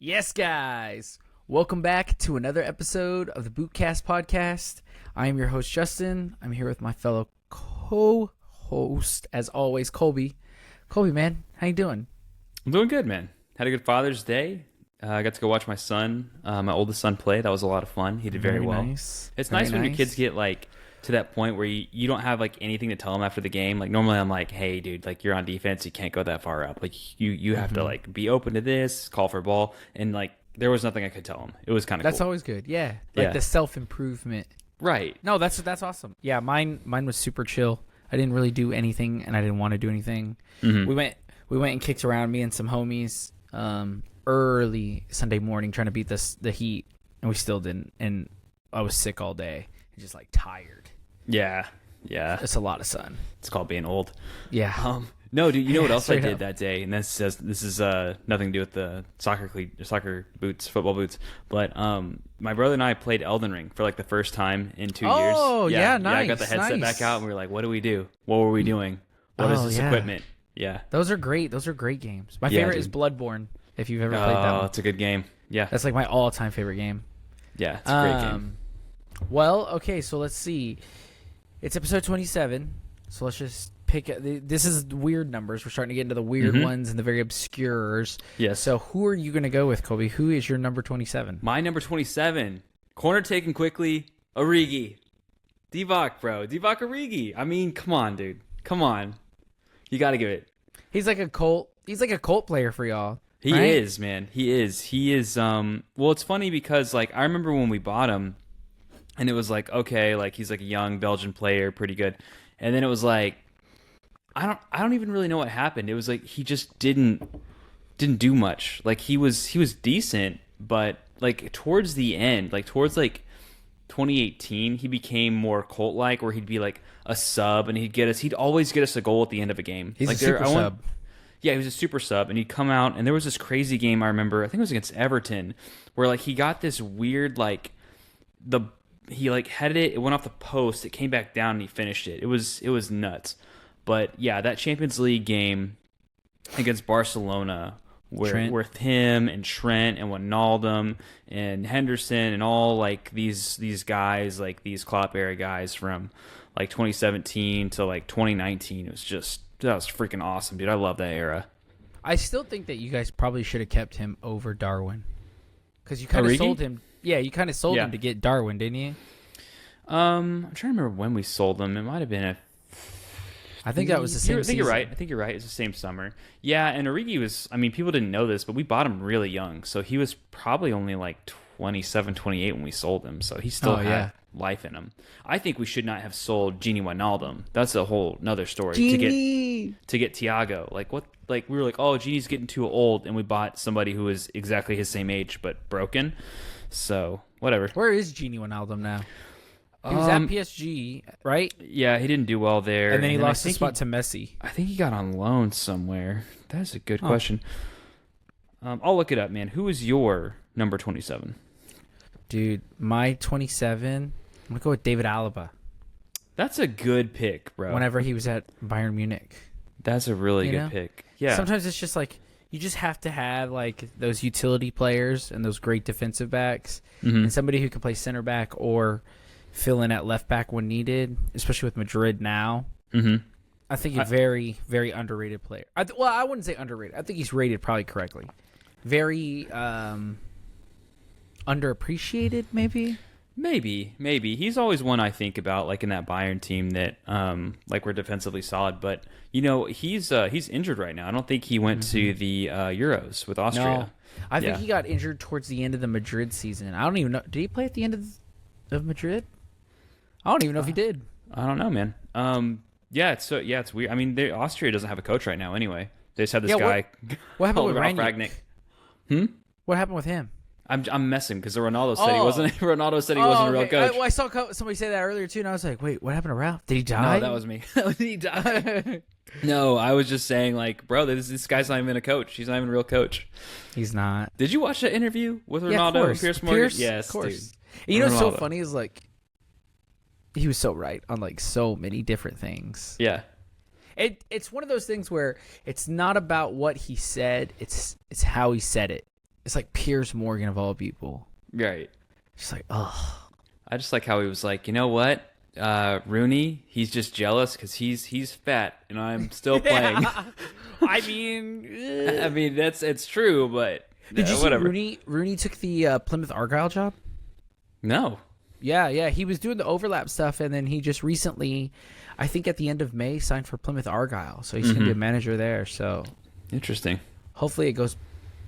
Yes, guys. Welcome back to another episode of the Bootcast podcast. I am your host, Justin. I'm here with my fellow co-host, as always, Colby. Colby, man, how you doing? I'm doing good, man. Had a good Father's Day. I got to go watch my son, my oldest son, play. That was a lot of fun. He did very well. Nice. It's Very nice when your nice. kids get to that point where you don't have anything to tell them after the game. Like normally I'm like, hey dude, you're on defense, you can't go that far up. You have to be open to this, call for a ball, and there was nothing I could tell him. It was kind of That's cool. always good. Yeah. Yeah. The self-improvement. Right. No, that's awesome. Yeah, mine was super chill. I didn't really do anything, and I didn't want to do anything. Mhm. We went and kicked around, me and some homies, early Sunday morning, trying to beat the heat, and we still didn't. And I was sick all day, just tired. Yeah. It's a lot of sun. It's called being old. Yeah. No, dude, you know what else I Straight did up. that day? And this is nothing to do with the soccer boots, football boots. But my brother and I played Elden Ring for the first time in 2 years. Oh, yeah, Yeah, I got the nice, headset nice. back out and we were like, what do we do? What were we doing? What is Oh, this yeah. equipment? Yeah. Those are great. Those are great games. My Yeah, favorite dude. is Bloodborne, if you've ever played that Oh, one. it's a good game. Yeah. That's my all-time favorite game. Yeah, it's a great game. Well, okay, so let's see. It's episode 27, so let's just pick. This is weird numbers. We're starting to get into the weird ones and the very obscures. Yes. So who are you going to go with, Colby? Who is your number 27? My number 27, corner taken quickly, Origi. Divock, bro. Divock Origi. I mean, come on, dude. Come on. You got to give it. He's like a cult player for y'all. He right? is, man. He is. Well, it's funny because I remember when we bought him, and it was okay, he's a young Belgian player, pretty good, and then it was I don't even really know what happened. It was he just didn't do much. He was decent, but towards the end, towards 2018, he became more cult-like, where he'd be a sub, and he'd always get us a goal at the end of a game. He's a super sub. Yeah, he was a super sub, and he'd come out, and there was this crazy game I remember. I think it was against Everton, where he got this weird he headed it. It went off the post. It came back down, and he finished it. It was nuts. But yeah, that Champions League game against Barcelona, with him and Trent and Wijnaldum and Henderson and all these guys, these Klopp era guys from 2017 to 2019, it was that was freaking awesome, dude. I love that era. I still think that you guys probably should have kept him over Darwin, because you kind of Origi? sold him. Yeah, you kind of sold him to get Darwin, didn't you? I'm trying to remember when we sold them. It might have been I think that was the same I think season. I think you're right. It's the same summer. Yeah, and Origi was, people didn't know this, but we bought him really young. So he was probably only 27, 28 when we sold him. So he still had life in him. I think we should not have sold Gini Wijnaldum. That's a whole nother story. Gini! To get Thiago. We were oh, Gini's getting too old, and we bought somebody who was exactly his same age but broken. So, whatever. Where is Gini Wijnaldum now? He was at PSG, right? Yeah, he didn't do well there. And then he lost his his spot to Messi. I think he got on loan somewhere. That's a good question. I'll look it up, man. Who is your number 27? Dude, my 27, I'm going to go with David Alaba. That's a good pick, bro. Whenever he was at Bayern Munich. That's a really good pick. Yeah. Sometimes it's just you just have to have those utility players and those great defensive backs, and somebody who can play center back or fill in at left back when needed, especially with Madrid now. Mm-hmm. I think a very, very underrated player. I wouldn't say underrated. I think he's rated probably correctly. Very underappreciated, maybe. Maybe. He's always one I think about, in that Bayern team that, we're defensively solid. But he's injured right now. I don't think he went to the Euros with Austria. No, I think he got injured towards the end of the Madrid season. I don't even know. Did he play at the end of Madrid? I don't even know if he did. I don't know, man. It's weird. I mean, Austria doesn't have a coach right now anyway. They just have this guy. What happened with Ralf Rangnick? Rangnick. What happened with him? I'm messing because Ronaldo said he wasn't. Ronaldo said he wasn't a real coach. I saw somebody say that earlier too, and I was like, "Wait, what happened to Ralph? Did he die?" No, that was me. Did he die? No, I was just saying, bro, this guy's not even a coach. He's not even a real coach. He's not. Did you watch that interview with Ronaldo of course. and Piers Morgan? Yes, of course. Dude. And you know what's so Ronaldo. funny is he was so right on so many different things. Yeah. It's one of those things where it's not about what he said, it's how he said it. It's like Piers Morgan of all people. Right. Just like, oh. I just like how he was like, you know what? Rooney, he's just jealous because he's fat and I'm still playing. I mean, it's true, but did you whatever. see Rooney took the Plymouth Argyle job? No. Yeah, he was doing the overlap stuff, and then he just recently, I think at the end of May, signed for Plymouth Argyle, so he's gonna be a manager there. So interesting. Hopefully, it goes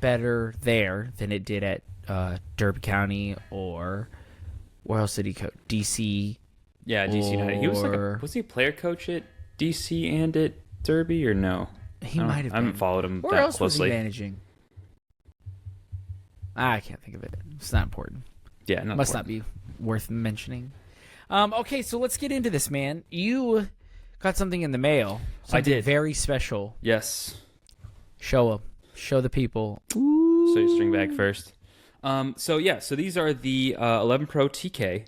better there than it did at Derby County or where else did he coach? DC. Yeah, DC United. He was was he a player coach at DC and at Derby or no? He might have. I haven't followed him where that else closely. Was he managing? I can't think of it. It's not important. Yeah, must not be worth mentioning. Okay, so let's get into this, man. You got something in the mail. I did. Very special. Yes. Show them. Show the people. Ooh. So you string bag first. So these are the 11 Pro TK.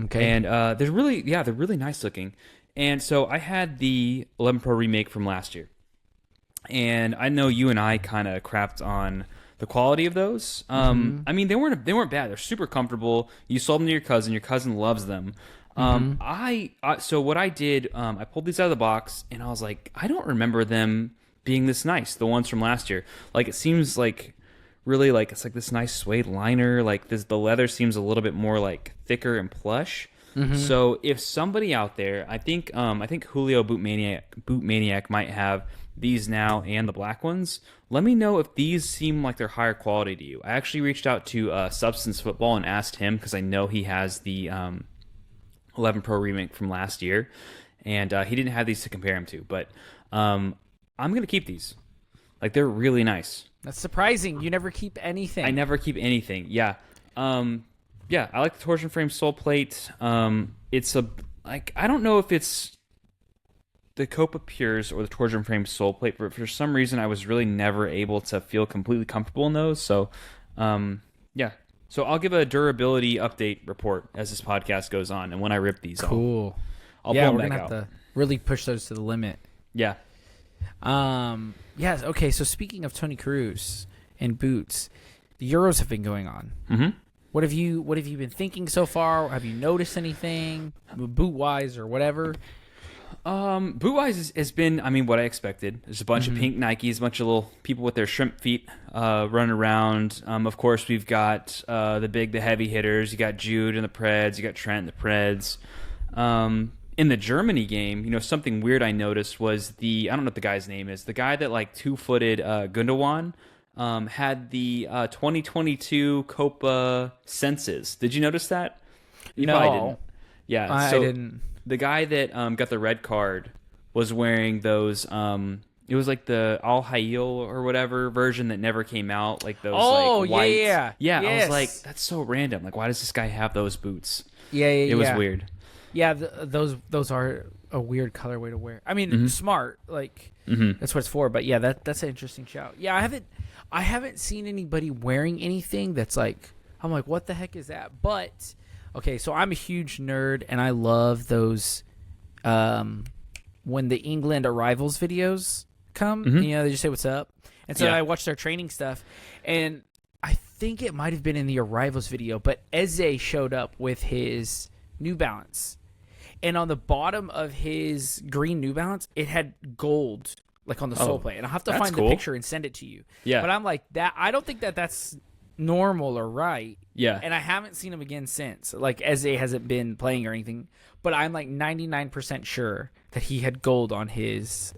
Okay. And they're really nice looking. And so I had the 11 Pro remake from last year. And I know you and I kind of crapped on the quality of those. I mean, they weren't bad. They're super comfortable. You sold them to your cousin. Your cousin loves them. So what I did, I pulled these out of the box, and I was like, I don't remember them being this nice. The ones from last year, like it seems like really like it's like this nice suede liner. Like the leather seems a little bit more like thicker and plush. So if somebody out there, I think Julio Bootmaniac might have these now and the black ones. Let me know if these seem like they're higher quality to you. I actually reached out to Substance Football and asked him because I know he has the 11 Pro remake from last year, and he didn't have these to compare them to. But I'm gonna keep these. Like they're really nice. That's surprising. You never keep anything. I never keep anything. Yeah. I like the torsion frame sole plate. It's I don't know if it's the Copa Pures or the torsion frame sole plate, but for some reason I was really never able to feel completely comfortable in those. So, So I'll give a durability update report as this podcast goes on, and when I rip these, cool. I'll pull them back have out. to really push those to the limit. Yeah. Yes. Okay. So speaking of Toni Kroos and boots, the Euros have been going on. Mm-hmm. What have you been thinking so far? Have you noticed anything boot wise or whatever? Boot wise has been, what I expected. There's a bunch of pink Nikes, a bunch of little people with their shrimp feet running around. Of course, we've got the heavy hitters. You got Jude in the Preds. You got Trent in the Preds. In the Germany game, something weird I noticed was I don't know what the guy's name is. The guy that like two-footed Gundogan had the 2022 Copa Senses. Did you notice that? You no. probably didn't. Yeah, I didn't. The guy that got the red card was wearing those. It was like the Al Hayil or whatever version that never came out. Like those. Oh, like, white. yeah. Yes. I was like, that's so random. Like, why does this guy have those boots? Yeah. It was weird. Yeah, those are a weird colorway to wear. I mean, smart. Like that's what it's for. But yeah, that's an interesting shout. Yeah, I haven't seen anybody wearing anything that's like I'm like, what the heck is that? But okay, so I'm a huge nerd, and I love those when the England arrivals videos come. They just say what's up, and so I watch their training stuff, and I think it might have been in the arrivals video, but Eze showed up with his New Balance. And on the bottom of his green New Balance, it had gold, like on the sole plate. And I'll have to find the picture and send it to you. Yeah. But I'm like, I don't think that's normal or right. Yeah. And I haven't seen him again since. Like, Eze hasn't been playing or anything. But I'm like 99% sure that he had gold on his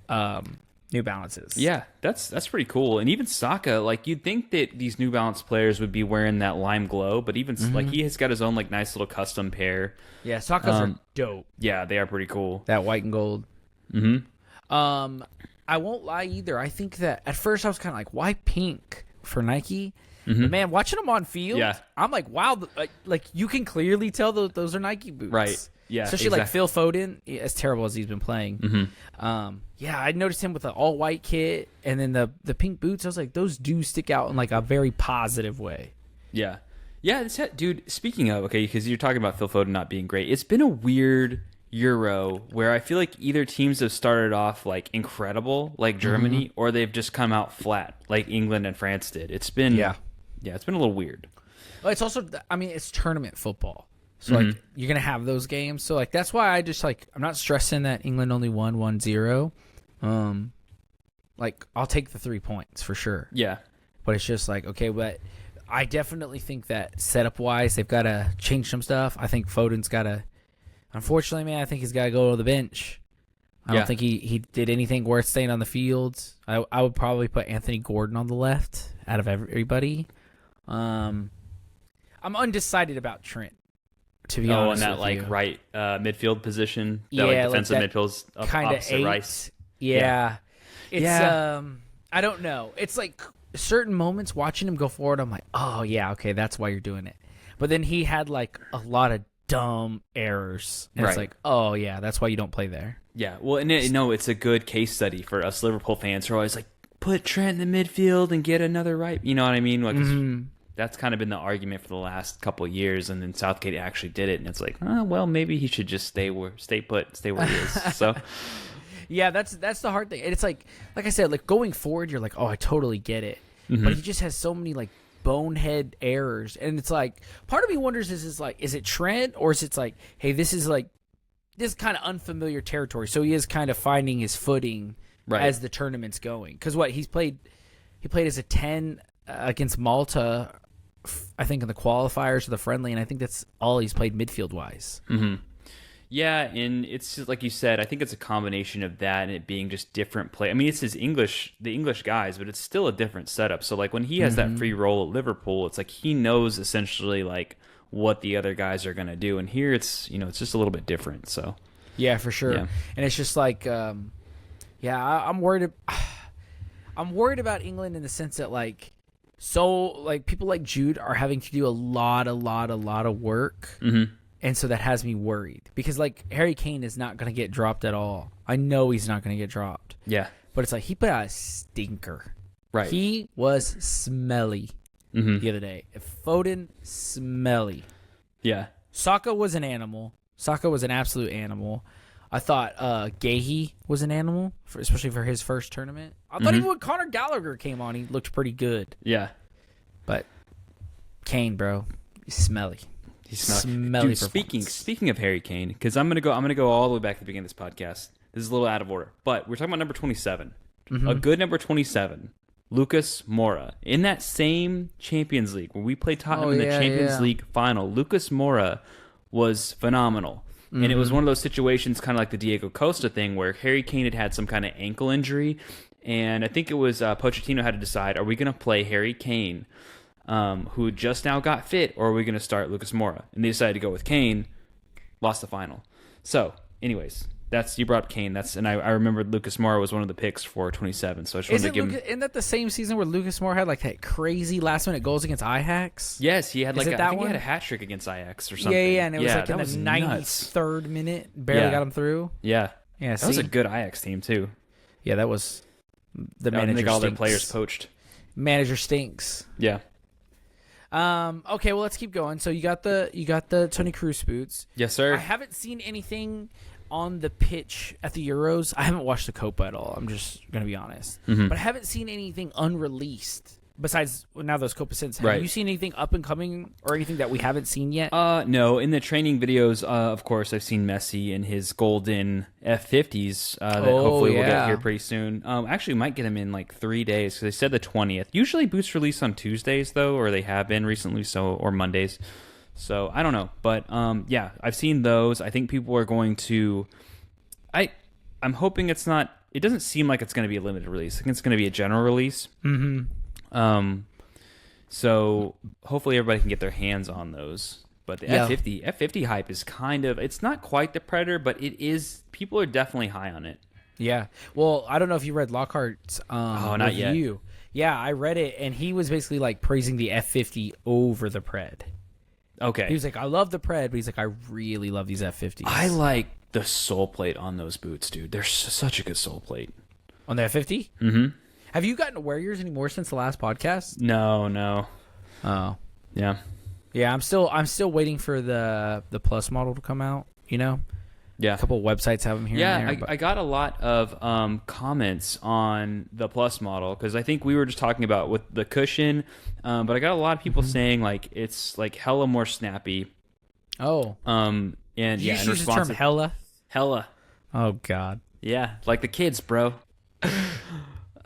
New Balances. Yeah, that's pretty cool. And even Saka, like you'd think that these New Balance players would be wearing that lime glow, but even like he has got his own like nice little custom pair. Yeah, Saka's are dope. Yeah, they are pretty cool. That white and gold. I won't lie either. I think that at first I was kind of like, why pink for Nike? But man, watching them on field, I'm like, wow, like you can clearly tell those are Nike boots. Right. Yeah, especially like Phil Foden, as terrible as he's been playing. I noticed him with an all white kit and then the pink boots. I was like, those do stick out in like a very positive way. Yeah. Dude. Speaking of because you're talking about Phil Foden not being great, it's been a weird Euro where I feel like either teams have started off like incredible, like Germany, or they've just come out flat, like England and France did. It's been Yeah, it's been a little weird. Well, it's also, I mean, it's tournament football. So, like, you're going to have those games. So, like, that's why I just, like, I'm not stressing that England only won 1-0. Like, I'll take the 3 points for sure. Yeah. But it's just like, okay, but I definitely think that setup-wise, they've got to change some stuff. I think Foden's got to, unfortunately, man, I think he's got to go to the bench. I don't think he did anything worth staying on the field. I would probably put Anthony Gordon on the left out of everybody. I'm undecided about Trent, to be honest. Oh, and that with you. right midfield position, that defensive midfield's up kind of opposite Rice. Yeah. It's I don't know. It's like certain moments watching him go forward, I'm like, oh yeah, okay, that's why you're doing it. But then he had like a lot of dumb errors, and it's like, oh yeah, that's why you don't play there. Yeah, well, and it's a good case study for us Liverpool fans who are always like, put Trent in the midfield and get another right. You know what I mean? Like, that's kind of been the argument for the last couple of years, and then Southgate actually did it, and it's like, oh, well, maybe he should just stay where he is. So, yeah, that's the hard thing. And it's like I said, like going forward, you're like, oh, I totally get it, but he just has so many like bonehead errors, and it's like part of me wonders is it Trent, or is it like, hey, this is kind of unfamiliar territory, so he is kind of finding his footing as the tournament's going. Because he played as a 10 against Malta, I think in the qualifiers or the friendly, and I think that's all he's played midfield wise. Yeah, and it's just like you said, I think it's a combination of that and it being just different play. I mean, it's the English guys, but it's still a different setup. So like when he has that free role at Liverpool, it's like he knows essentially like what the other guys are going to do, and here it's it's just a little bit different. So yeah, for sure. And it's just like I'm worried about England in the sense that like people like Jude are having to do a lot of work, and so that has me worried because like Harry Kane is not going to get dropped at all. I know he's not going to get dropped. Yeah, but it's like he put out a stinker. Right, he was smelly. The other day. Foden, smelly. Yeah. Saka was an animal. Saka was an absolute animal. I thought Gahey was an animal, especially for his first tournament. I thought even when Conor Gallagher came on, he looked pretty good. Yeah. But Kane, bro, he's smelly. He's smelly. Dude, speaking of Harry Kane, because I'm gonna go all the way back to the beginning of this podcast. This is a little out of order, but we're talking about number 27. A good number 27. Lucas Moura. In that same Champions League, where we played Tottenham in the Champions League final, Lucas Moura was phenomenal. And it was one of those situations kind of like the Diego Costa thing where Harry Kane had some kind of ankle injury. And I think it was Pochettino had to decide, are we going to play Harry Kane, who just now got fit, or are we going to start Lucas Moura? And they decided to go with Kane, lost the final. So, anyways, you brought up Kane. And I remember Lucas Moura was one of the picks for 27. So I just wanted to give him. Isn't that the same season where Lucas Moura had like that crazy last minute goals against Ajax? Yes, he had I think he had a hat trick against Ajax or something. Yeah, and it was like in the 93rd minute, barely got him through. Yeah, that was a good Ajax team too. Yeah, that was the manager. They got all their players poached. Manager stinks. Yeah. Okay, well let's keep going. So you got the Toni Kroos boots. Yes, sir. I haven't seen anything on the pitch at the Euros. I haven't watched the Copa at all. I'm just gonna be honest, but I haven't seen anything unreleased besides now those Copa Sins. Have you seen anything up and coming or anything that we haven't seen yet? No. In the training videos, of course, I've seen Messi in his golden F50s that hopefully we'll get here pretty soon. Actually, we might get them in like 3 days because they said the 20th. Usually, boots release on Tuesdays though, or they have been recently, or Mondays. So I don't know, but yeah, I've seen those. I think people are going to. I'm hoping it's not. It doesn't seem like it's going to be a limited release. I think it's going to be a general release. So hopefully everybody can get their hands on those. But the F50 hype is kind of. It's not quite the Predator, but it is. People are definitely high on it. Yeah. Well, I don't know if you read Lockhart's not review. Yet. Yeah, I read it, and he was basically like praising the F50 over the Pred. Okay. He was like, I love the Pred, but he's like, I really love these F50s. I like the sole plate on those boots, dude. They're such a good sole plate. On the F50? Mm-hmm. Have you gotten to wear yours anymore since the last podcast? No. Oh. Yeah. Yeah, I'm still waiting for the Plus model to come out, you know? Yeah. A couple of websites have them here and there. I got a lot of comments on the Plus model because I think we were just talking about with the cushion, but I got a lot of people saying like it's like hella more snappy. Oh. And Did you yeah, and use the term responsive. hella? Hella. Oh, God. Yeah, like the kids, bro.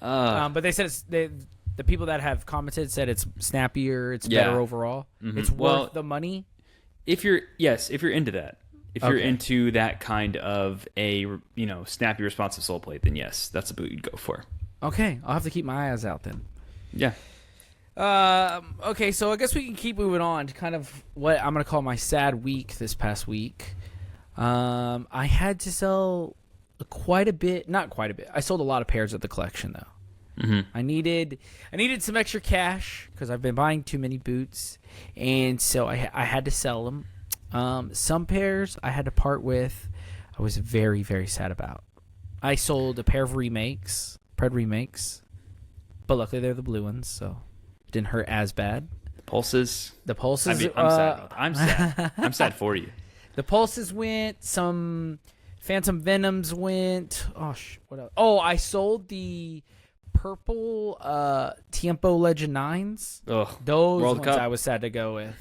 But they said the people that have commented said it's snappier, it's Yeah. better overall. Mhm. It's Well, worth the money. If you're into that, if you're Okay. into that kind of a snappy responsive sole plate, then yes, that's a boot you'd go for. Okay, I'll have to keep my eyes out then. Yeah. Okay, so I guess we can keep moving on to kind of what I'm going to call my sad week this past week. I had to sell quite a bit. Not quite a bit. I sold a lot of pairs at the collection, though. Mm-hmm. I needed some extra cash because I've been buying too many boots, and so I had to sell them. Some pairs I had to part with. I was very, very sad about. I sold a pair of remakes, Pred remakes, but luckily they're the blue ones, so it didn't hurt as bad. Pulses. The pulses. I'm sad. I'm sad. I'm sad for you. The pulses went. Some Phantom Venoms went. What else? Oh, I sold the purple Tiempo Legend 9s. Ugh. Those World ones Cup. I was sad to go with.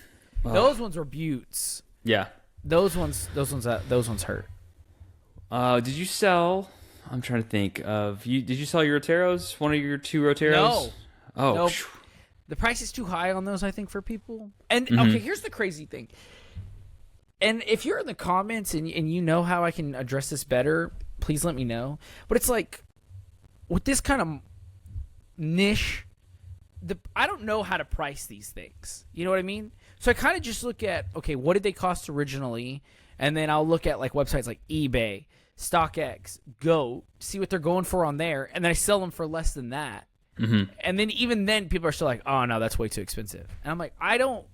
Ugh. Those ones were buttes. Yeah. Those ones hurt. Did you sell? I'm trying to think of you. Did you sell your Roteros? One of your two Roteros? No. Oh. Nope. Phew. The price is too high on those, I think, for people. And Mm-hmm. okay, here's the crazy thing. And if you're in the comments and you know how I can address this better, please let me know. But it's like with this kind of niche, I don't know how to price these things. You know what I mean? So I kind of just look at, okay, what did they cost originally? And then I'll look at like websites like eBay, StockX, Go, see what they're going for on there, and then I sell them for less than that. Mm-hmm. And then even then people are still like, oh no, that's way too expensive. And I'm like, I don't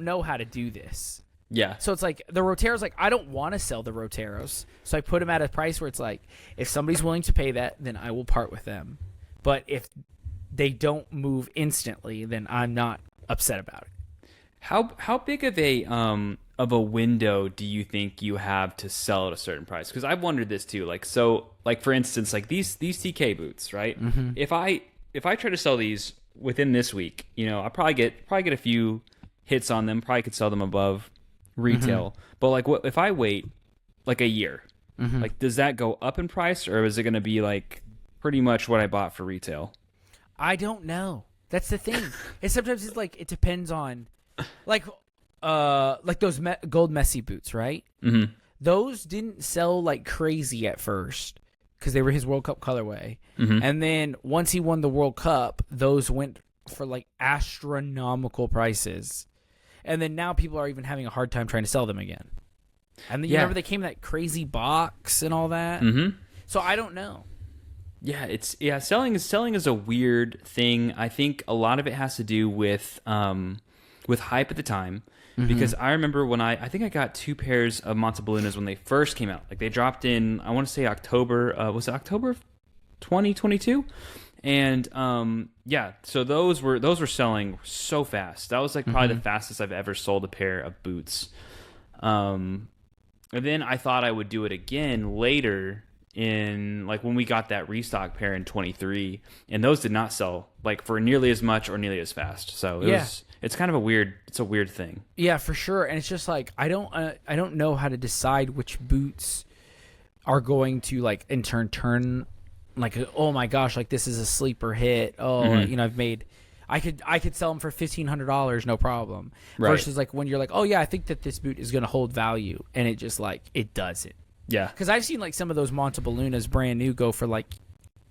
know how to do this. Yeah. So it's like the Roteros, like I don't want to sell the Roteros. So I put them at a price where it's like, if somebody's willing to pay that, then I will part with them. But if they don't move instantly, then I'm not upset about it. How big of a window do you think you have to sell at a certain price? Because I've wondered this too. Like for instance, like these TK boots, right? Mm-hmm. If I try to sell these within this week, I'll probably get a few hits on them. Probably could sell them above retail. Mm-hmm. But like, what if I wait like a year? Mm-hmm. Like, does that go up in price, or is it going to be like pretty much what I bought for retail? I don't know. That's the thing. And sometimes it's like it depends on, like those gold Messi boots, right? Mm-hmm. Those didn't sell like crazy at first because they were his World Cup colorway, mm-hmm. and then once he won the World Cup, those went for like astronomical prices, and then now people are even having a hard time trying to sell them again. And then you remember they came in that crazy box and all that. Mm-hmm. So I don't know. Yeah, selling is a weird thing. I think a lot of it has to do with hype at the time. Mm-hmm. Because I remember when I think I got two pairs of Montebellunas when they first came out. Like they dropped in, I want to say October. Was it October of 2022? And so those were selling so fast. That was like probably the fastest I've ever sold a pair of boots. And then I thought I would do it again later in like when we got that restock pair in 23, and those did not sell like for nearly as much or nearly as fast. So it's kind of a weird thing. Yeah, for sure. And it's just like I don't know how to decide which boots are going to like in turn like, oh my gosh, like this is a sleeper hit. Oh, I could sell them for $1,500, no problem. Right. Versus like when you're like, oh yeah, I think that this boot is going to hold value, and it just like it doesn't. Yeah, because I've seen like some of those Montebellunas brand new go for like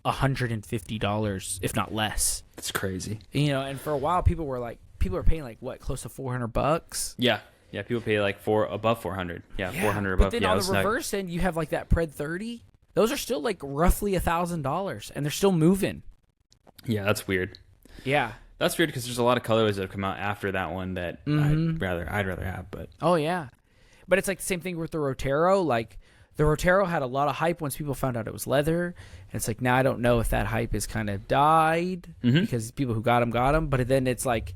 $150, if not less. That's crazy. And for a while people were paying like what, close to $400. Yeah, people pay like above 400. Yeah, 400 above. But then on the reverse end, you have like that Pred 30. Those are still like roughly $1,000, and they're still moving. Yeah, that's weird. Yeah. That's weird because there's a lot of colorways that have come out after that one that I'd rather have. But oh yeah, but it's like the same thing with the Rotero. Like the Rotero had a lot of hype once people found out it was leather, and it's like now I don't know if that hype has kind of died because people who got them. But then it's like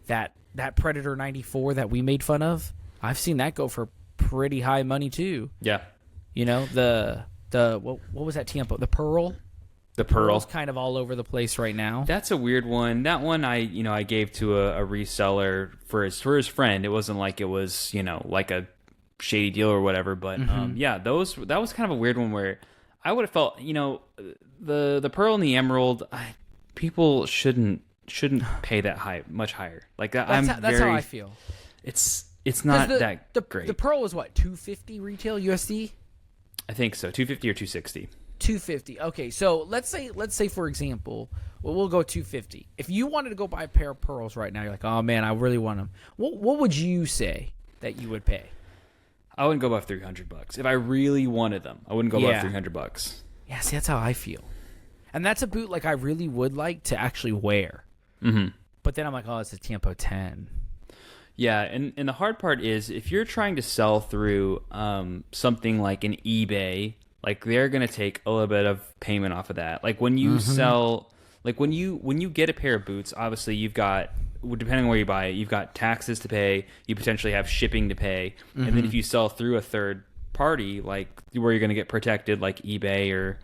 that Predator 94 that we made fun of. I've seen that go for pretty high money too. Yeah. You know, what was that Tiempo? The Pearl? The Pearl. Pearl's kind of all over the place right now. That's a weird one. That one I gave to a reseller for his friend. It wasn't like it was, like a shady deal or whatever, but that was kind of a weird one where I would have felt, the Pearl and the Emerald, people shouldn't pay that much higher. Like that. That's how I feel. It's not that great. The Pearl was what, $250 retail USD? I think so, $250 or $260. $250. Okay, so let's say for example, we'll go $250. If you wanted to go buy a pair of pearls right now, you're like, oh man, I really want them. What would you say that you would pay? I wouldn't go above $300 if I really wanted them. I wouldn't go above $300. Yeah, see, that's how I feel, and that's a boot like I really would like to actually wear. Mm-hmm. But then I'm like, oh, it's a Tiempo 10. Yeah, and the hard part is if you're trying to sell through something like an eBay. Like they're gonna take a little bit of payment off of that. Like when you sell, like when you get a pair of boots, obviously you've got, depending on where you buy it, you've got taxes to pay. You potentially have shipping to pay, and then if you sell through a third party, like where you're gonna get protected, like eBay or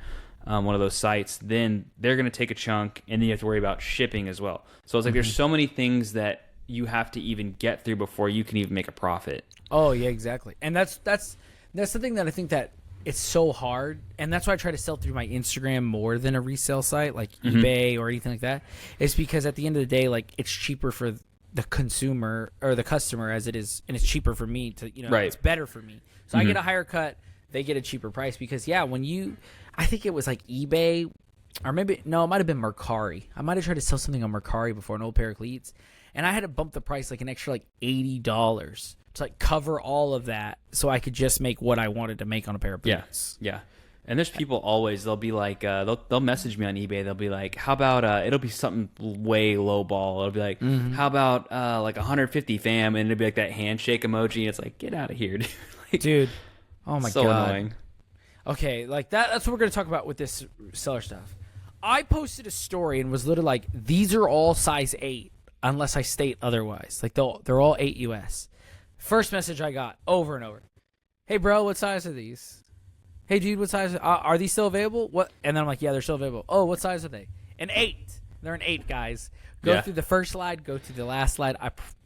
one of those sites, then they're gonna take a chunk, and then you have to worry about shipping as well. So it's like there's so many things that you have to even get through before you can even make a profit. Oh yeah, exactly. And that's the thing that I think that. It's so hard, and that's why I try to sell through my Instagram more than a resale site like eBay or anything like that. It's because at the end of the day, like it's cheaper for the consumer or the customer as it is, and it's cheaper for me to, right. It's better for me. So I get a higher cut, they get a cheaper price because I think it was like eBay, or maybe no, it might have been Mercari. I might have tried to sell something on Mercari before, an old pair of cleats, and I had to bump the price like an extra like $80. To like cover all of that so I could just make what I wanted to make on a pair of boots. Yeah. And there's people always, they'll be like, they'll message me on eBay. They'll be like, how about, it'll be something way low ball. It'll be like, how about like 150 fam? And it'll be like that handshake emoji. And it's like, get out of here, dude. Like, dude. Oh my so God. Annoying. Okay. Like that's what we're going to talk about with this seller stuff. I posted a story and was literally like, these are all size 8 unless I state otherwise. Like they're all 8 US. First message I got over and over. Hey, bro, what size are these? Hey, dude, what size? Are these still available? What? And then I'm like, yeah, they're still available. Oh, what size are they? An 8. They're an 8, guys. Go through the first slide. Go through the last slide.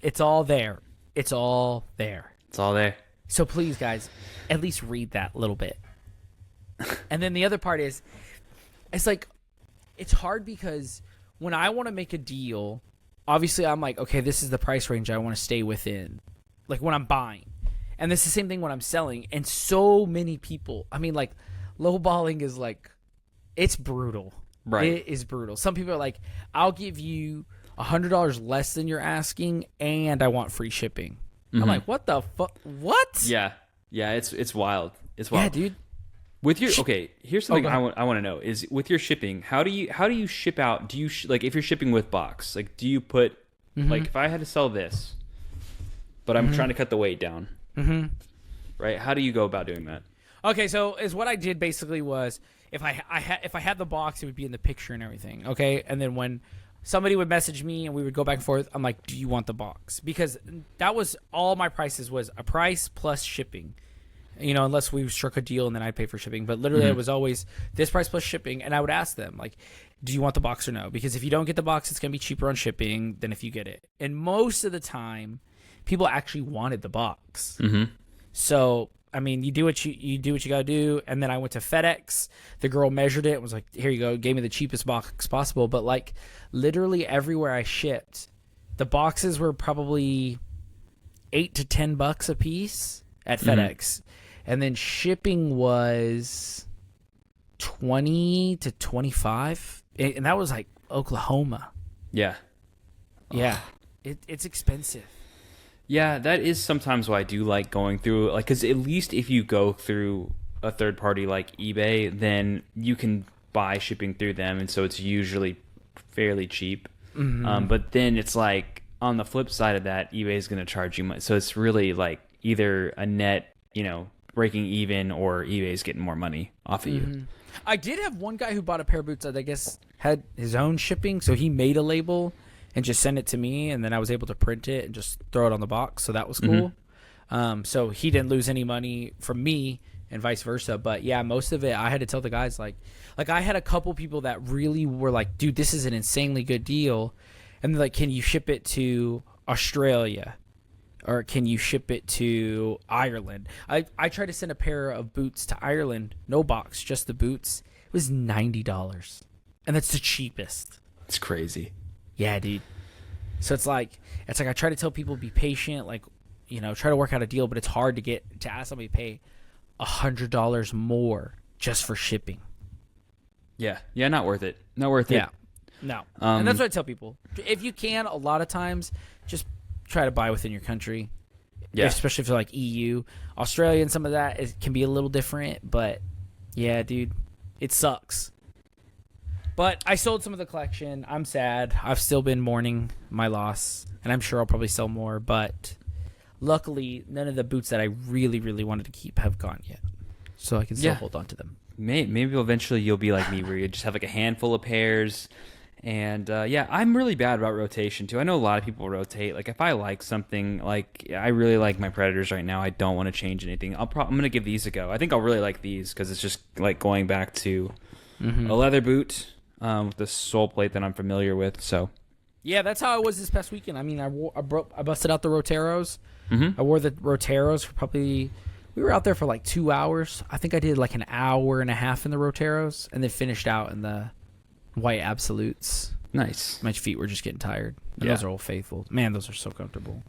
It's all there. It's all there. It's all there. So please, guys, at least read that a little bit. And then the other part is, it's like, it's hard because when I want to make a deal, obviously I'm like, okay, this is the price range I want to stay within. Like when I'm buying. And it's the same thing when I'm selling. And so many people, I mean, like, lowballing is like, it's brutal. Right. It is brutal. Some people are like, I'll give you $100 less than you're asking, and I want free shipping. I'm like, what the fuck? What? Yeah. Yeah, it's wild. It's wild. Yeah, dude. With your here's something I want to know is with your shipping, how do you ship out? Do you like if you're shipping with box? Like, do you put like if I had to sell this, but I'm trying to cut the weight down, right? How do you go about doing that? Okay, so is what I did basically was if I had the box, it would be in the picture and everything. Okay, and then when somebody would message me and we would go back and forth, I'm like, do you want the box? Because that was all my prices was a price plus shipping. You know, unless we struck a deal and then I'd pay for shipping. But literally it was always this price plus shipping. And I would ask them, like, do you want the box or no? Because if you don't get the box, it's going to be cheaper on shipping than if you get it. And most of the time, people actually wanted the box. So, I mean, you do what you got to do. And then I went to FedEx. The girl measured it and was like, here you go. Gave me the cheapest box possible. But, like, literally everywhere I shipped, the boxes were probably $8 to $10 a piece at FedEx. And then shipping was 20 to 25. And that was like Oklahoma. Yeah. Yeah. It's expensive. Yeah, that is sometimes why I do like going through, like, because at least if you go through a third party like eBay, then you can buy shipping through them. And so it's usually fairly cheap. But then it's like on the flip side of that, eBay is going to charge you much. So it's really like either a net, breaking even, or eBay's getting more money off of you. I did have one guy who bought a pair of boots that I guess had his own shipping, so he made a label and just sent it to me, and then I was able to print it and just throw it on the box, so that was cool. So he didn't lose any money from me and vice versa. But yeah, most of it I had to tell the guys like I had a couple people that really were like, dude, this is an insanely good deal, and they're like, can you ship it to Australia, or can you ship it to Ireland? I tried to send a pair of boots to Ireland, no box, just the boots. It was $90, and that's the cheapest. It's crazy. Yeah, dude. So it's like I try to tell people be patient, like, you know, try to work out a deal, but it's hard to ask somebody to pay $100 more just for shipping. Yeah, not worth it. Not worth it. Yeah, no. And that's what I tell people. If you can, a lot of times, just try to buy within your country. Yeah, especially if you're like EU, Australia, and some of that can be a little different. But yeah, dude, it sucks. But I sold some of the collection. I'm sad. I've still been mourning my loss, and I'm sure I'll probably sell more. But luckily, none of the boots that I really, really wanted to keep have gone yet, so I can still hold on to them. Maybe eventually you'll be like me, where you just have like a handful of pairs. And yeah, I'm really bad about rotation too. I know a lot of people rotate. Like if I like something, like I really like my Predators right now, I don't want to change anything. I'm gonna give these a go. I think I'll really like these because it's just like going back to a leather boot with the sole plate that I'm familiar with. So yeah, that's how it was this past weekend. I mean, I busted out the Roteros. I wore the Roteros for probably. We were out there for like 2 hours. I think I did like an hour and a half in the Roteros, and then finished out in the white Absolutes. Nice. My feet were just getting tired. And those are Old Faithful. Man, those are so comfortable.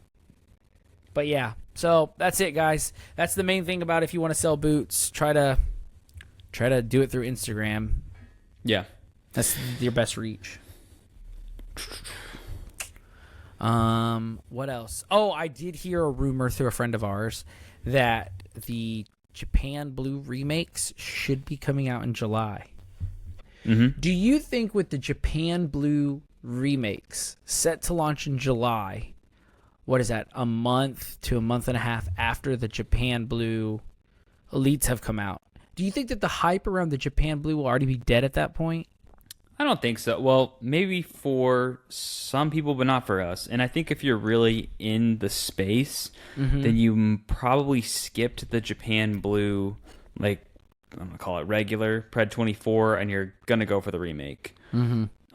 But yeah, so that's it, guys. That's the main thing about if you want to sell boots. Try to do it through Instagram. Yeah. That's your best reach. What else? Oh, I did hear a rumor through a friend of ours that the Japan Blue remakes should be coming out in July. Do you think with the Japan Blue remakes set to launch in July, what is that, a month to a month and a half after the Japan Blue Elites have come out, do you think that the hype around the Japan Blue will already be dead at that point? I don't think so. Well, maybe for some people, but not for us. And I think if you're really in the space, then you probably skipped the Japan Blue, like, I'm going to call it regular, Pred 24, and you're going to go for the remake.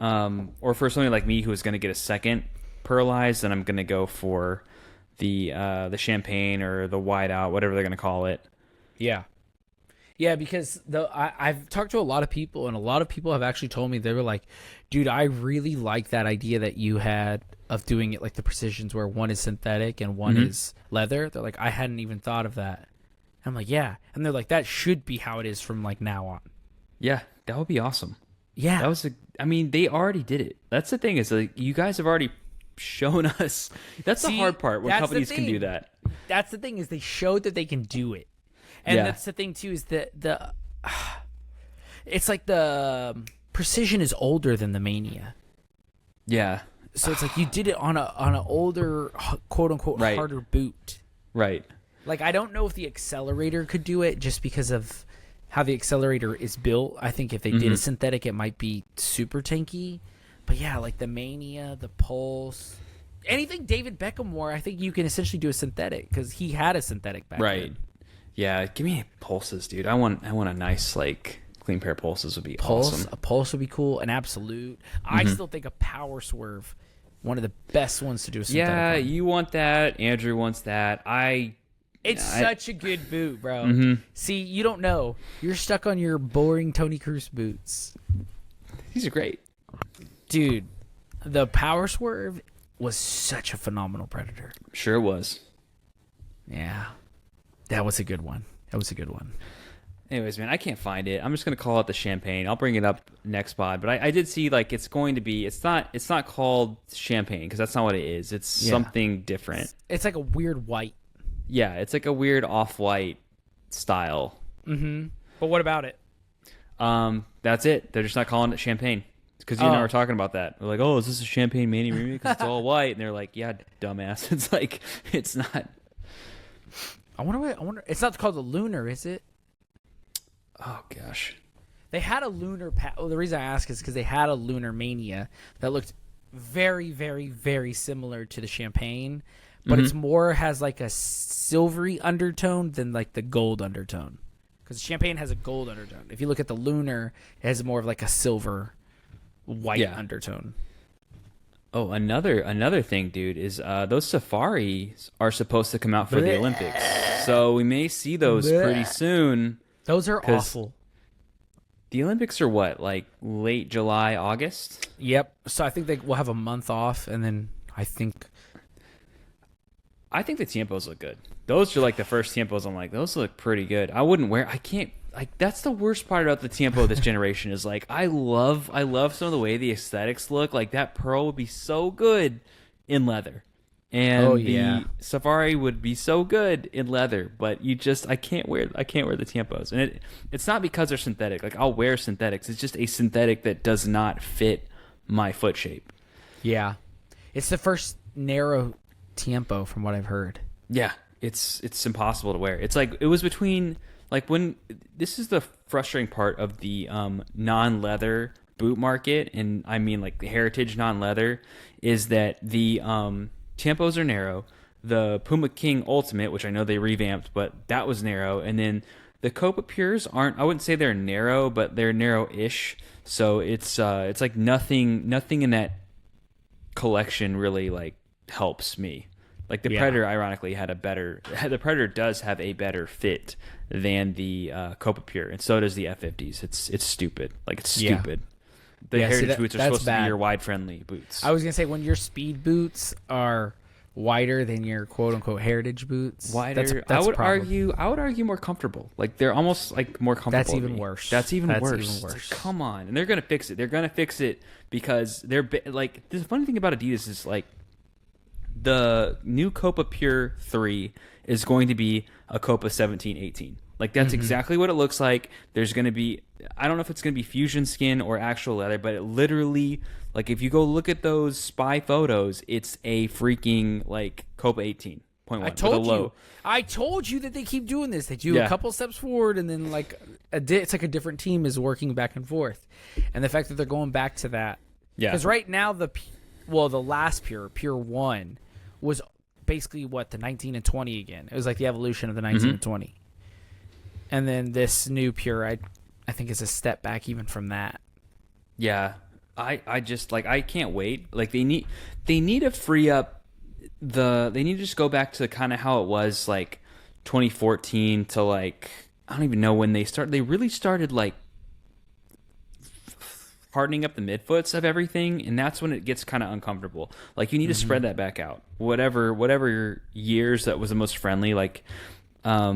Or for somebody like me who is going to get a second Pearlized, then I'm going to go for the Champagne or the Whiteout, whatever they're going to call it. Yeah. Yeah, because I've talked to a lot of people, and a lot of people have actually told me, they were like, dude, I really like that idea that you had of doing it like the Precisions, where one is synthetic and one is leather. They're like, I hadn't even thought of that. And I'm like, yeah. And they're like, that should be how it is from like now on. Yeah, that would be awesome. Yeah. I mean, they already did it. That's the thing, is like, you guys have already shown us. That's the hard part when companies can do that. That's the thing, is they showed that they can do it. And that's the thing too, is that it's like the Precision is older than the Mania. Yeah. So it's like you did it on an older, quote unquote, harder boot. Right. Like, I don't know if the Accelerator could do it, just because of how the Accelerator is built. I think if they did a synthetic, it might be super tanky. But yeah, like the Mania, the Pulse, anything David Beckham wore, I think you can essentially do a synthetic, because he had a synthetic back then. Yeah, give me pulses, dude. I want a nice, like, clean pair of pulses would be awesome. A Pulse would be cool. An Absolute. I still think a Power Swerve, one of the best ones to do a synthetic. Yeah, on. you want that. Andrew wants that. It's such a good boot, bro. See, you don't know. You're stuck on your boring Toni Kroos boots. These are great. Dude, the Power Swerve was such a phenomenal Predator. Sure was. Yeah. That was a good one. Anyways, man, I can't find it. I'm just gonna call it the Champagne. I'll bring it up next pod. But I did see, like, it's going to be. It's not called Champagne, because that's not what it is. It's something different. It's like a weird white. Yeah, it's like a weird off-white style. But what about it? That's it. They're just not calling it Champagne. Because you and I were talking about that. We're like, oh, is this a Champagne Mania remake? Because it's all white. And they're like, yeah, dumbass. It's like, it's not. I wonder. It's not called the Lunar, is it? Oh gosh. They had a Lunar. The reason I ask is because they had a Lunar Mania that looked very, very, very similar to the Champagne, but it's more has like a silvery undertone than like the gold undertone. because champagne has a gold undertone. If you look at the lunar, it has more of like a silver, white undertone. Oh, another thing, dude, is those safaris are supposed to come out for the Olympics, so we may see those pretty soon. Those are awful. The Olympics are what, like late July, August? Yep. So I think they will have a month off, and then I think the Tiempos look good. Those are like the first Tiempos. I'm like, those look pretty good. I wouldn't wear. I can't. Like, that's the worst part about the Tiempo this generation is like I love some of the way the aesthetics look. Like that pearl would be so good in leather, and the Safari would be so good in leather. But I can't wear the Tiempos, and it's not because they're synthetic. Like I'll wear synthetics. It's just a synthetic that does not fit my foot shape. Yeah, it's the first narrow Tiempo from what I've heard. Yeah, it's impossible to wear. It's like it was between. Like when this is the frustrating part of the non-leather boot market, and I mean like the heritage non-leather, is that the Tiempos are narrow. The Puma King Ultimate, which I know they revamped, but that was narrow, and then the Copa Pures aren't. I wouldn't say they're narrow, but they're narrow-ish. So it's like nothing in that collection really like helps me. Like the Predator, ironically, the Predator does have a better fit than the Copa Pure, and so does the F50s. It's stupid. Like it's stupid. The heritage boots are supposed to be your wide friendly boots. I was gonna say when your speed boots are wider than your quote unquote heritage boots. Wider. I would argue more comfortable. Like they're almost like more comfortable. That's even worse. That's even worse. Like, come on, and they're gonna fix it. They're gonna fix it because they're like the funny thing about Adidas is like. The new Copa Pure 3 is going to be a Copa 17-18. Like, that's exactly what it looks like. There's going to be... I don't know if it's going to be fusion skin or actual leather, but it literally... Like, if you go look at those spy photos, it's a freaking, like, Copa 18.1. I told you that they keep doing this. They do a couple steps forward, and then, like, it's like a different team is working back and forth. And the fact that they're going back to that... Yeah. Because right now, the last Pure 1... was basically the 19 and 20 again. It was like the evolution of the 19 and 20. And then this new Pure, I think is a step back even from that. Yeah. I just like I can't wait. Like they need to free up they need to just go back to kind of how it was like 2014 to like I don't even know when they really started like hardening up the midfoots of everything, and that's when it gets kind of uncomfortable. Like you need to spread that back out. Whatever years that was the most friendly, like I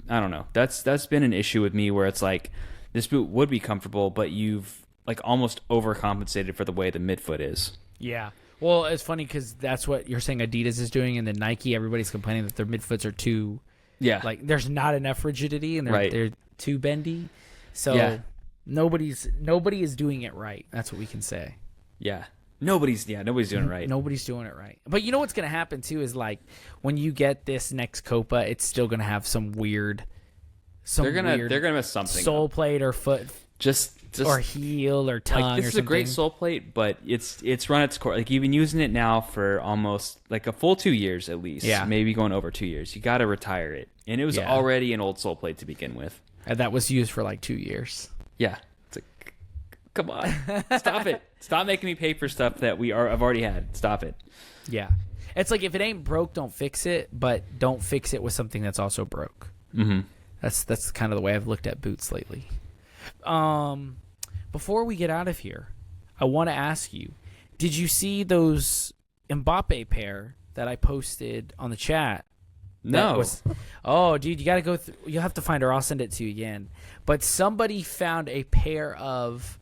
don't know. That's been an issue with me where it's like this boot would be comfortable, but you've like almost overcompensated for the way the midfoot is. Yeah. Well, it's funny because that's what you're saying Adidas is doing, and then Nike, everybody's complaining that their midfoots are too like there's not enough rigidity and they're too bendy. So nobody is doing it right. That's what we can say. Yeah. Nobody's doing it right. Nobody's doing it right. But you know what's going to happen too is like when you get this next Copa, it's still going to have some weird they're gonna mess something sole up. Plate or foot just or heel or tongue like, this or is something. a great sole plate, but it's run its course. Like you've been using it now for almost like a full 2 years at least. Yeah. Maybe going over 2 years. You got to retire it. And it was already an old sole plate to begin with. And that was used for like 2 years. Yeah. It's like, come on. Stop it. Stop making me pay for stuff that I've already had. Stop it. Yeah. It's like if it ain't broke, don't fix it, but don't fix it with something that's also broke. Mm-hmm. That's kind of the way I've looked at boots lately. Before we get out of here, I want to ask you, did you see those Mbappe pair that I posted on the chat? No. Oh, dude, you got to go through. You'll have to find her. I'll send it to you again. But somebody found a pair of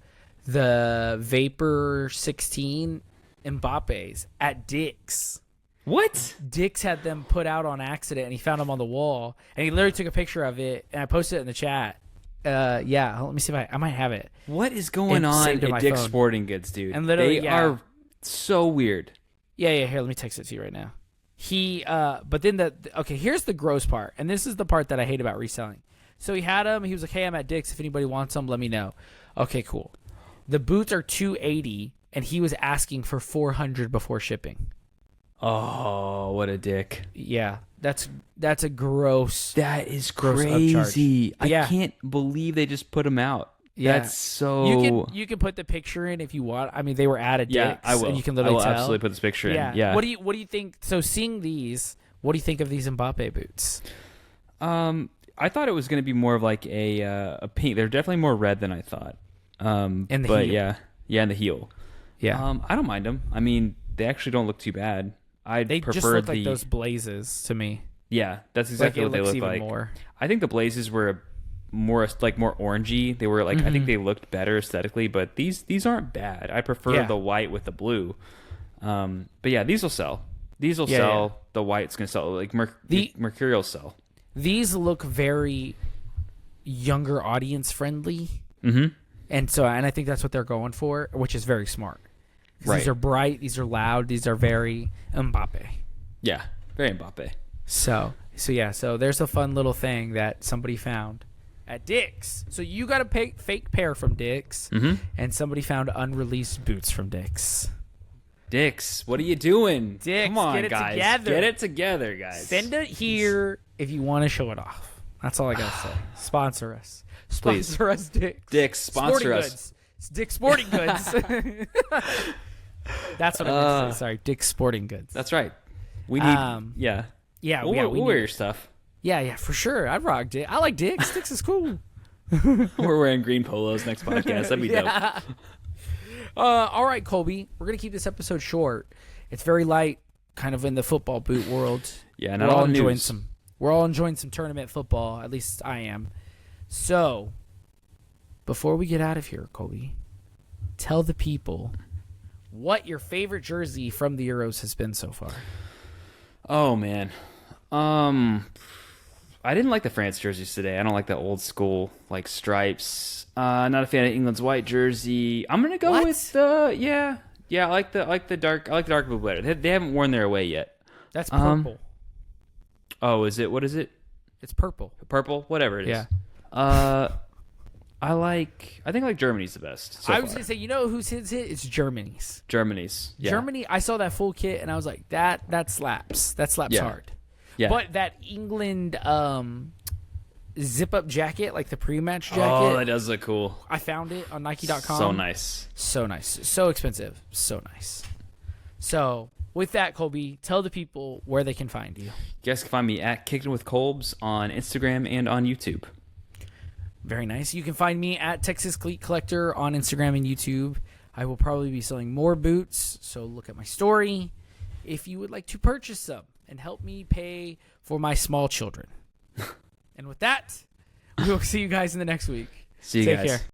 the Vapor 16 Mbappes at Dick's. What? Dick's had them put out on accident, and he found them on the wall. And he literally took a picture of it, and I posted it in the chat. Yeah, let me see if I might have it. What is going on at Dick's phone. Sporting Goods, dude? And literally, they are so weird. Yeah, here, let me text it to you right now. But then okay, here's the gross part, and this is the part that I hate about reselling. So he had them. He was like, "Hey, I'm at Dick's. If anybody wants them, let me know." Okay, cool. The boots are $280, and he was asking for $400 before shipping. Oh, what a dick! Yeah, That's a gross. That is gross crazy. upcharge. Yeah. I can't believe they just put them out. Yeah. That's so. You can put the picture in if you want. I mean, they were added dicks. Yeah, I will. And you can I literally will tell. absolutely put this picture in. Yeah. Yeah. What do you think? So seeing these, what do you think of these Mbappe boots? I thought it was going to be more of like a pink. They're definitely more red than I thought. And the but heel. yeah, and the heel. Yeah. I don't mind them. I mean, they actually don't look too bad. They prefer just look like those Blazes to me. Yeah, that's exactly Like, what they looks look even like. more. I think the Blazes were more orangey. They were like I think they looked better aesthetically, but these aren't bad. I prefer the white with the blue. But yeah, these will sell. These will sell. Yeah. The white's gonna sell. Like The Mercurial sell. These look very younger audience friendly. Mm-hmm. And I think that's what they're going for, which is very smart. Right. These are bright, these are loud, these are very Mbappe. Yeah, very Mbappe. So there's a fun little thing that somebody found at Dick's. So you got a fake pair from Dick's, and somebody found unreleased boots from Dick's. Dick's, what are you doing? Dick's, come on, get it guys, together. get it together, guys. Send it here if you want to show it off. That's all I gotta say. Sponsor us. Please. Sponsor us, Dick's. Dick's, sponsor Sporting us. Goods. It's Dick's Sporting Goods. That's what I meant to say. Sorry, Dick's Sporting Goods. That's right. We need. Yeah, We'll wear your stuff. Yeah, for sure. I'd rock Dick. I like Dick's. Dick's is cool. We're wearing green polos next podcast. That'd be dope. All right, Colby. We're gonna keep this episode short. It's very light, kind of in the football boot world. Yeah, not all enjoying news. We're all enjoying some tournament football. At least I am. So, before we get out of here, Colby, tell the people what your favorite jersey from the Euros has been so far. Oh man, I didn't like the France jerseys today. I don't like the old school like stripes. Not a fan of England's white jersey. I'm gonna go with yeah. I like the dark blue better. They haven't worn their away yet. That's purple. Oh, is it? What is it? It's purple. Purple, whatever it is. Yeah. I think like Germany's the best. So I was far. gonna say, you know whose hit? It's Germany's. Germany's. Yeah. Germany. I saw that full kit and I was like, that slaps. That slaps hard. Yeah. But that England zip up jacket, like the pre-match jacket. Oh, that does look cool. I found it on Nike.com. So nice. So nice. So expensive. So nice. So with that, Colby, tell the people where they can find you. You guys can find me at Kicking with Colbs on Instagram and on YouTube. Very nice. You can find me at Texas Cleat Collector on Instagram and YouTube. I will probably be selling more boots, so look at my story if you would like to purchase some and help me pay for my small children. And with that, we will see you guys in the next week. See you Take guys. care.